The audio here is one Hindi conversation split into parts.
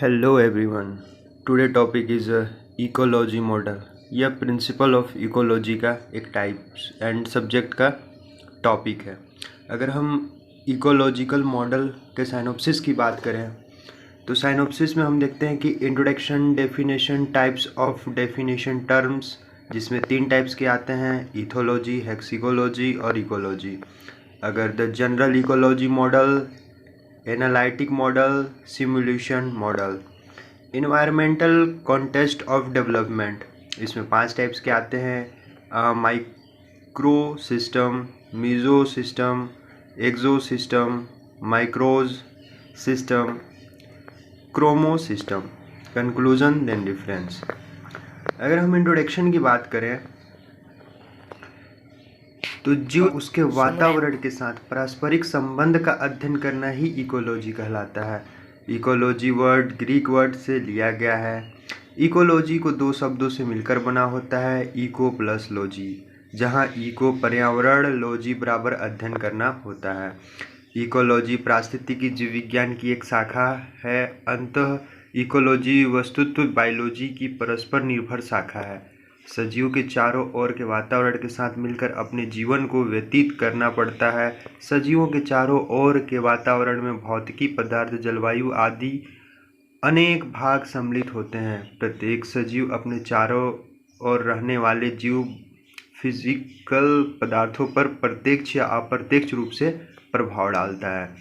Hello everyone. Today topic is ecology model. यह प्रिंसिपल ऑफ इकोलॉजी का एक टाइप्स एंड सब्जेक्ट का टॉपिक है. अगर हम इकोलॉजिकल मॉडल के साइनोप्सिस की बात करें तो साइनोप्सिस में हम देखते हैं कि introduction, definition, types of definition terms, जिसमें 3 टाइप्स के आते हैं: इथोलॉजी, हेक्सिकोलॉजी और इकोलॉजी. अगर the general ecology model, analytic model, simulation model. Environmental context of development, इसमें 5 टाइप्स के आते हैं: microsystem, mesosystem, exosystem, macrosystem, chronosystem. Conclusion then difference. अगर हम इंट्रोडक्शन की बात करें तो जीव उसके वातावरण के साथ पारस्परिक संबंध का अध्ययन करना ही इकोलॉजी कहलाता है. इकोलॉजी वर्ड ग्रीक वर्ड से लिया गया है. इकोलॉजी को 2 शब्दों से मिलकर बना होता है, इको प्लस लॉजी, जहाँ इको पर्यावरण, लॉजी बराबर अध्ययन करना होता है. इकोलॉजी पारिस्थितिकी जीव विज्ञान की एक शाखा है. अंततः इकोलॉजी वस्तुतः बायोलॉजी की परस्पर निर्भर शाखा है. सजीव के चारों ओर के वातावरण के साथ मिलकर अपने जीवन को व्यतीत करना पड़ता है. सजीवों के चारों ओर के वातावरण में भौतिकी पदार्थ, जलवायु आदि अनेक भाग सम्मिलित होते हैं. प्रत्येक सजीव अपने चारों ओर रहने वाले जीव फिजिकल पदार्थों पर प्रत्यक्ष या अप्रत्यक्ष रूप से प्रभाव डालता है.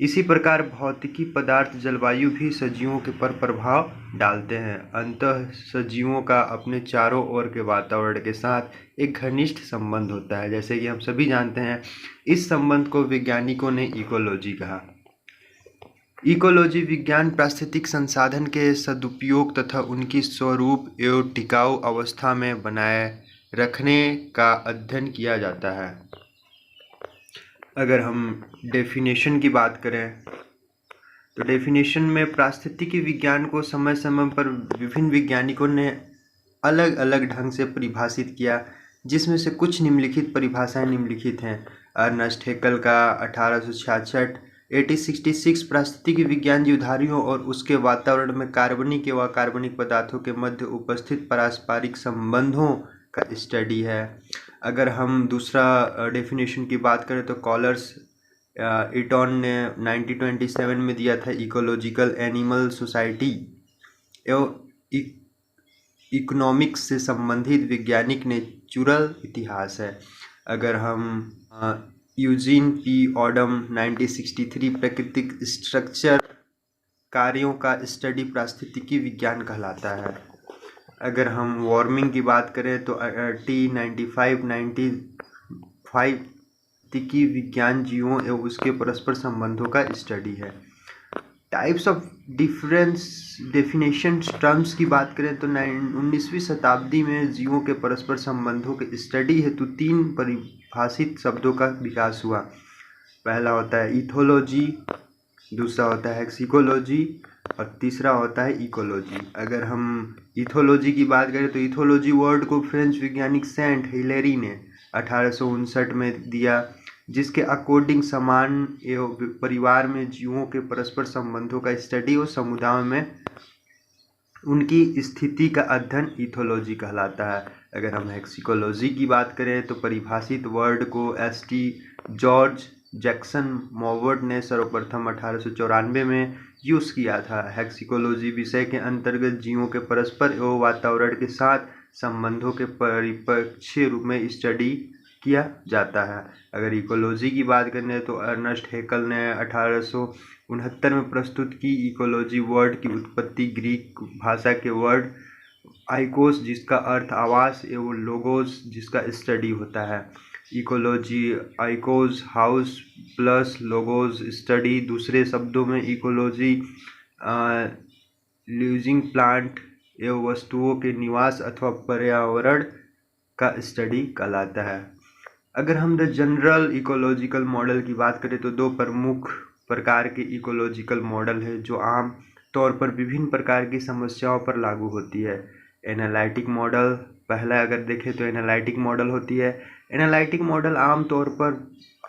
इसी प्रकार भौतिकी पदार्थ, जलवायु भी सजीवों के पर प्रभाव डालते हैं. अंततः सजीवों का अपने चारों ओर के वातावरण के साथ एक घनिष्ठ संबंध होता है. जैसे कि हम सभी जानते हैं, इस संबंध को वैज्ञानिकों ने इकोलॉजी कहा. इकोलॉजी विज्ञान पारिस्थितिक संसाधन के सदुपयोग तथा उनकी स्वरूप एवं टिकाऊ अवस्था में बनाए रखने का अध्ययन किया जाता है. अगर हम डेफिनेशन की बात करें तो डेफिनेशन में पारिस्थितिकी विज्ञान को समय समय पर विभिन्न वैज्ञानिकों ने अलग अलग ढंग से परिभाषित किया, जिसमें से कुछ निम्नलिखित परिभाषाएं निम्नलिखित हैं. अर्नेस्ट हैकेल का 1866 1866 पारिस्थितिकी विज्ञान जीवधारियों और उसके वातावरण में कार्बनिक व अकार्बनिक पदार्थों के मध्य उपस्थित पारस्परिक संबंधों का स्टडी है. अगर हम दूसरा डेफिनेशन की बात करें तो कॉलर्स इटॉन ने 1927 में दिया था. इकोलॉजिकल एनिमल सोसाइटी एवं इकोनॉमिक्स से संबंधित वैज्ञानिक नेचुरल इतिहास है. अगर हम यूजीन पी ऑडम 1963 प्राकृतिक स्ट्रक्चर कार्यों का स्टडी पारिस्थितिकी विज्ञान कहलाता है. अगर हम वार्मिंग की बात करें तो T95 पारिस्थितिकी विज्ञान जीवों एवं उसके परस्पर संबंधों का स्टडी है. Types of difference definition terms की बात करें तो 19वीं शताब्दी में जीवों के परस्पर संबंधों के स्टडी हेतु 3 परिभाषित शब्दों का विकास हुआ. पहला होता है इथोलॉजी, दूसरा होता है हेक्सिकोलॉजी और तीसरा होता है इकोलॉजी. अगर हम इथोलॉजी की बात करें तो इथोलॉजी वर्ड को फ्रेंच वैज्ञानिक सेंट हिलेरी ने 1859 में दिया, जिसके अकॉर्डिंग समान एवं परिवार में जीवों के परस्पर संबंधों का स्टडी और समुदाय में उनकी स्थिति का अध्ययन इथोलॉजी कहलाता है. अगर हम हेक्सिकोलॉजी की बात करें तो परिभाषित वर्ड को ST जॉर्ज जैक्सन मोवर्ट ने सर्वप्रथम 1894 में यूज़ किया था. हेक्सिकोलॉजी विषय के अंतर्गत जीवों के परस्पर एवं वातावरण के साथ संबंधों के परिप्रेक्ष्य रूप में स्टडी किया जाता है. अगर इकोलॉजी की बात करें तो अर्नेस्ट हैकेल ने 1869 में प्रस्तुत की. इकोलॉजी वर्ड की उत्पत्ति ग्रीक भाषा के वर्ड आइकोस, जिसका अर्थ आवास, एवं लोगोस, जिसका स्टडी होता है. इकोलॉजी आइकोस हाउस प्लस लोगोस स्टडी. दूसरे शब्दों में इकोलॉजी लिविंग प्लांट एवं वस्तुओं के निवास अथवा पर्यावरण का स्टडी कहलाता है. अगर हम द जनरल इकोलॉजिकल मॉडल की बात करें तो 2 प्रमुख प्रकार के इकोलॉजिकल मॉडल है जो आम तौर पर विभिन्न प्रकार की समस्याओं पर लागू होती है. एनालिटिक मॉडल, पहला अगर देखें तो एनालिटिक मॉडल होती है. एनालिटिक मॉडल आमतौर पर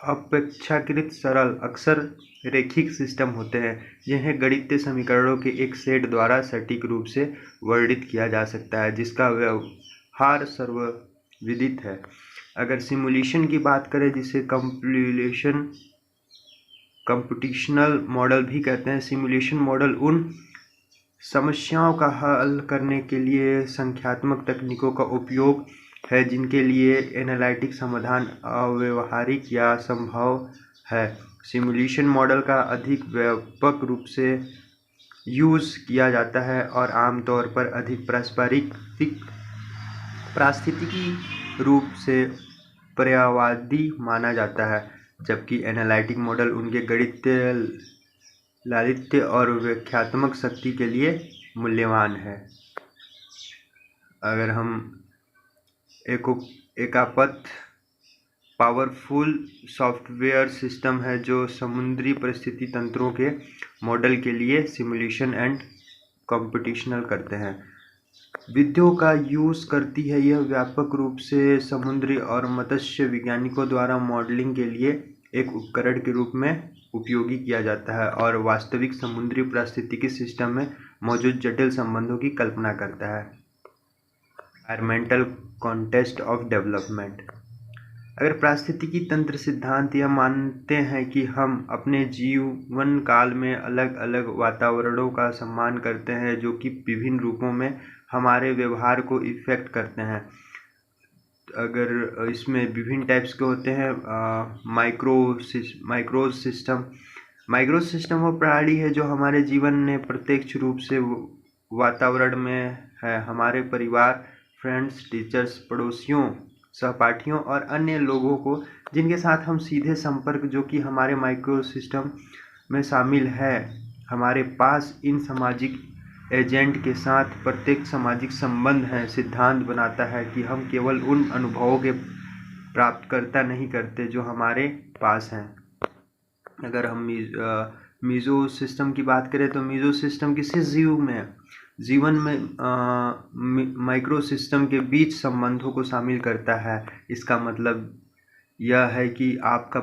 अपेक्षाकृत सरल, अक्सर रेखिक सिस्टम होते हैं जिन्हें गणितीय समीकरणों के एक सेट द्वारा सटीक रूप से वर्णित किया जा सकता है, जिसका व्यवहार सर्वविदित है। अगर सिमुलेशन की बात करें, जिसे कंप्यूटेशनल मॉडल भी कहते हैं, सिमुलेशन मॉडल उन समस्याओं का हल करने के लिए संख्यात्मक तकनीकों का उपयोग है जिनके लिए एनालिटिक समाधान अव्यावहारिक या असंभव है। सिमुलेशन मॉडल का अधिक व्यापक रूप से यूज़ किया जाता है और आमतौर पर अधिक पारिस्थितिकी रूप से पर्यायवादी माना जाता है, जबकि एनालिटिक मॉडल उनके गणितीय लालित्य और व्याख्यात्मक शक्ति के लिए मूल्यवान है। अगर हम एकापथ पावरफुल सॉफ्टवेयर सिस्टम है जो समुद्री परिस्थिति तंत्रों के मॉडल के लिए सिमुलेशन एंड कंप्यूटेशनल करते हैं, विधियों का यूज़ करती है। यह व्यापक रूप से समुद्री और मत्स्य वैज्ञानिकों द्वारा मॉडलिंग के लिए एक उपकरण के रूप में उपयोगी किया जाता है और वास्तविक समुद्री पारिस्थितिकी सिस्टम में मौजूद जटिल संबंधों की कल्पना करता है। Environmental context of development. अगर पारिस्थितिकी तंत्र सिद्धांत यह मानते हैं कि हम अपने जीवन काल में अलग अलग वातावरणों का सम्मान करते हैं जो कि विभिन्न रूपों में हमारे व्यवहार को इफेक्ट करते हैं। अगर इसमें विभिन्न टाइप्स के होते हैं, माइक्रो सिस्टम वो प्रणाली है जो हमारे जीवन में प्रत्यक्ष रूप से वातावरण में है। हमारे परिवार, फ्रेंड्स, टीचर्स, पड़ोसियों, सहपाठियों और अन्य लोगों को जिनके साथ हम सीधे संपर्क, जो कि हमारे माइक्रो सिस्टम में शामिल है। हमारे पास इन सामाजिक एजेंट के साथ प्रत्येक सामाजिक संबंध है। सिद्धांत बनाता है कि हम केवल उन अनुभवों के प्राप्तकर्ता नहीं करते जो हमारे पास हैं। अगर हम मीजो सिस्टम की बात करें तो मीजो सिस्टम किसी जीवन में माइक्रो सिस्टम के बीच संबंधों को शामिल करता है। इसका मतलब यह है कि आपका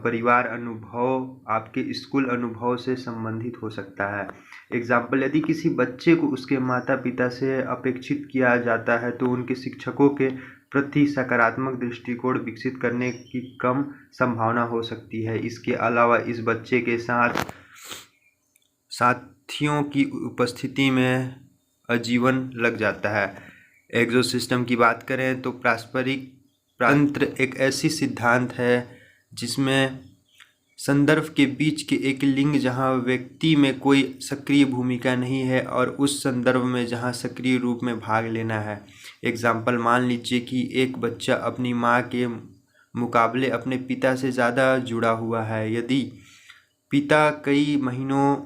परिवार अनुभव आपके स्कूल अनुभव से संबंधित हो सकता है। एग्जाम्पल, यदि किसी बच्चे को उसके माता पिता से अपेक्षित किया जाता है तो उनके शिक्षकों के प्रति सकारात्मक दृष्टिकोण विकसित करने की कम संभावना हो सकती है। इसके अलावा इस बच्चे के साथियों की उपस्थिति में आजीवन लग जाता है। एक्सो सिस्टम की बात करें तो पारस्परिक तंत्र एक ऐसी सिद्धांत है जिसमें संदर्भ के बीच के एक लिंग जहां व्यक्ति में कोई सक्रिय भूमिका नहीं है और उस संदर्भ में जहां सक्रिय रूप में भाग लेना है। एग्जाम्पल, मान लीजिए कि एक बच्चा अपनी माँ के मुकाबले अपने पिता से ज़्यादा जुड़ा हुआ है। यदि पिता कई महीनों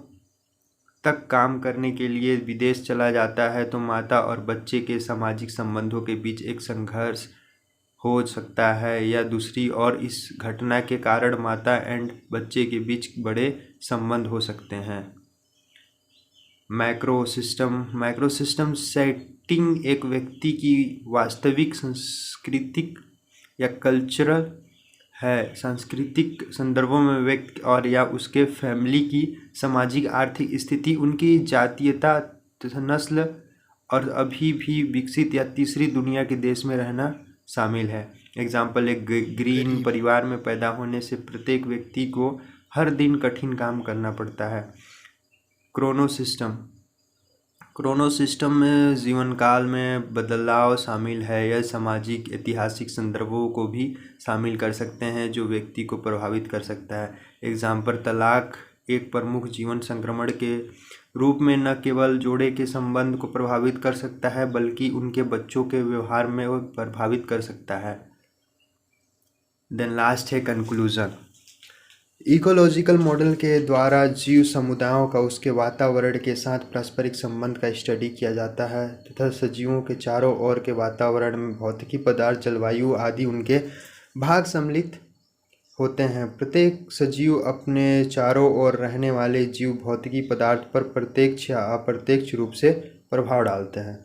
तक काम करने के लिए विदेश चला जाता है तो माता और बच्चे के सामाजिक संबंधों के बीच एक संघर्ष हो सकता है, या दूसरी ओर इस घटना के कारण माता एंड बच्चे के बीच बड़े संबंध हो सकते हैं। मैक्रो सिस्टम सेटिंग एक व्यक्ति की वास्तविक सांस्कृतिक या कल्चरल है। सांस्कृतिक संदर्भों में व्यक्ति और या उसके फैमिली की सामाजिक आर्थिक स्थिति, उनकी जातीयता तथा नस्ल और अभी भी विकसित या तीसरी दुनिया के देश में रहना शामिल है। एग्जाम्पल, एक ग्रीन परिवार में पैदा होने से प्रत्येक व्यक्ति को हर दिन कठिन काम करना पड़ता है। क्रोनो सिस्टम में जीवन काल में बदलाव शामिल है। यह सामाजिक ऐतिहासिक संदर्भों को भी शामिल कर सकते हैं जो व्यक्ति को प्रभावित कर सकता है। एग्जाम्पल, तलाक एक प्रमुख जीवन संक्रमण के रूप में न केवल जोड़े के संबंध को प्रभावित कर सकता है बल्कि उनके बच्चों के व्यवहार में वो प्रभावित कर सकता है। देन लास्ट है कंक्लूजन। इकोलॉजिकल मॉडल के द्वारा जीव समुदायों का उसके वातावरण के साथ पारस्परिक संबंध का स्टडी किया जाता है तथा सजीवों के चारों ओर के वातावरण में भौतिकी पदार्थ, जलवायु आदि उनके भाग सम्मिलित होते हैं। प्रत्येक सजीव अपने चारों ओर रहने वाले जीव भौतिकी पदार्थ पर प्रत्यक्ष या अप्रत्यक्ष रूप से प्रभाव डालते हैं।